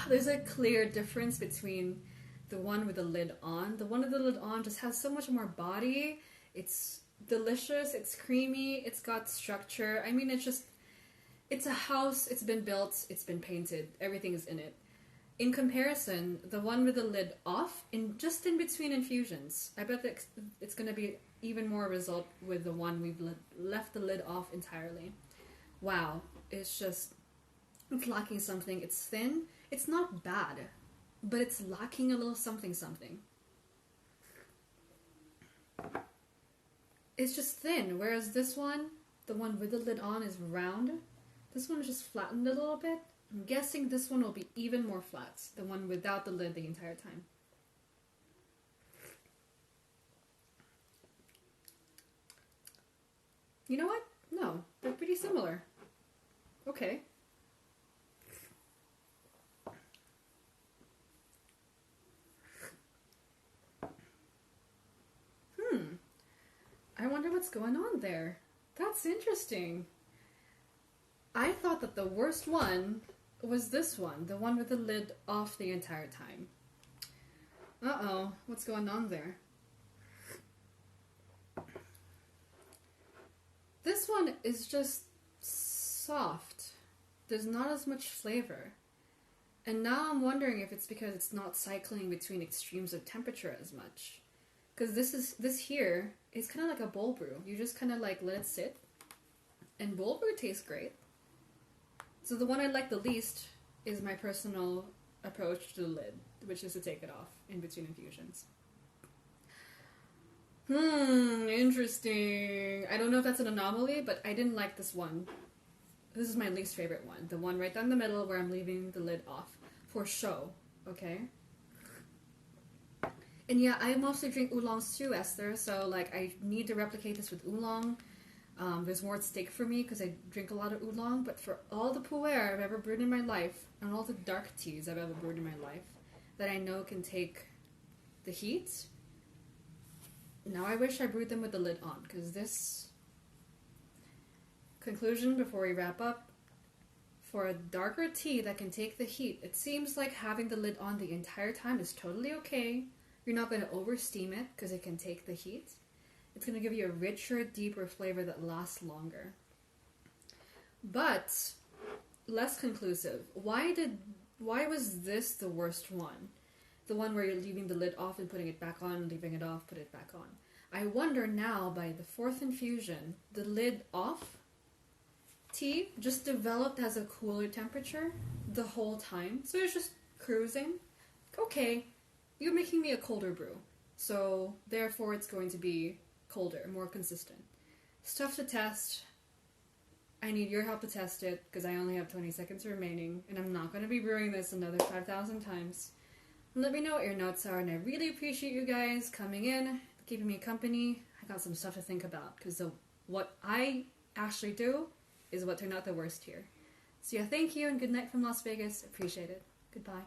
There's a clear difference between the one with the lid on. The one with the lid on just has so much more body. It's delicious, it's creamy, it's got structure. I mean, it's a house, it's been built, it's been painted, everything is in it. In comparison, the one with the lid off, just in between infusions, I bet that it's going to be even more result with the one we've left the lid off entirely. Wow, it's lacking something. It's thin. It's not bad, but it's lacking a little something. It's just thin, whereas this one, the one with the lid on, is round. This one is just flattened a little bit. I'm guessing this one will be even more flat, the one without the lid the entire time. You know what? No, they're pretty similar. Okay. I wonder what's going on there. That's interesting. I thought that the worst one was this one, the one with the lid off the entire time. Uh-oh, what's going on there? This one is just soft. There's not as much flavor. And now I'm wondering if it's because it's not cycling between extremes of temperature as much. Because this here is kind of like a bowl brew. You just kind of like let it sit. And bowl brew tastes great. So the one I like the least is my personal approach to the lid, which is to take it off in between infusions. Interesting. I don't know if that's an anomaly, but I didn't like this one. This is my least favorite one. The one right down the middle where I'm leaving the lid off. For Shou, okay? And yeah, I mostly drink oolongs too, Esther, so like I need to replicate this with oolong. There's more at stake for me because I drink a lot of oolong, but for all the pu'er I've ever brewed in my life, and all the dark teas I've ever brewed in my life, that I know can take the heat, now I wish I brewed them with the lid on, because this... Conclusion before we wrap up, for a darker tea that can take the heat, it seems like having the lid on the entire time is totally okay. You're not going to over-steam it, because it can take the heat. It's going to give you a richer, deeper flavor that lasts longer. But, less conclusive. Why was this the worst one? The one where you're leaving the lid off and putting it back on, leaving it off, put it back on. I wonder now, by the fourth infusion, the lid off tea just developed as a cooler temperature the whole time. So it's just cruising. Okay, you're making me a colder brew. So, therefore it's going to be colder, more consistent. Stuff to test. I need your help to test it, because I only have 20 seconds remaining, and I'm not going to be brewing this another 5,000 times. Let me know what your notes are, and I really appreciate you guys coming in, keeping me company. I got some stuff to think about, because what I actually do is what turned out the worst here. So yeah, thank you and good night from Las Vegas. Appreciate it. Goodbye.